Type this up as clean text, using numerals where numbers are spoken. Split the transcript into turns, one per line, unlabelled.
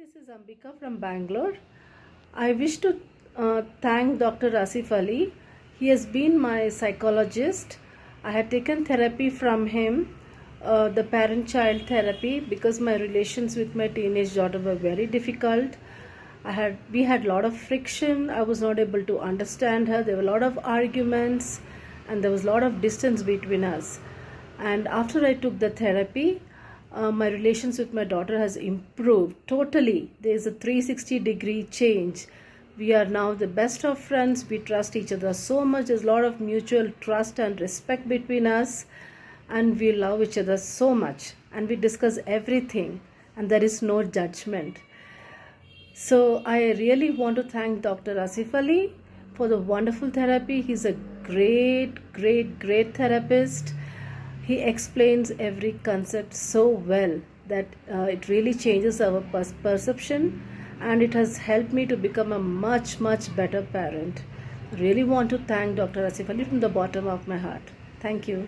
this is Ambika from Bangalore. I wish to thank Dr. Asif Ali. He has been my psychologist. I had taken therapy from him, the parent-child therapy, because my relations with my teenage daughter were very difficult. We had a lot of friction. I was not able to understand her. There were a lot of arguments, and there was a lot of distance between us. And after I took the therapy, my relations with my daughter has improved totally. There is a 360-degree change. We are now the best of friends. We trust each other so much. There's a lot of mutual trust and respect between us, and we love each other so much, and we discuss everything, and there is no judgment. So I really want to thank Dr. Asif Ali for the wonderful therapy. He's a great therapist. He explains every concept so well that it really changes our perception, and it has helped me to become a much better parent. Really want to thank Dr. Asif Ali from the bottom of my heart. Thank you.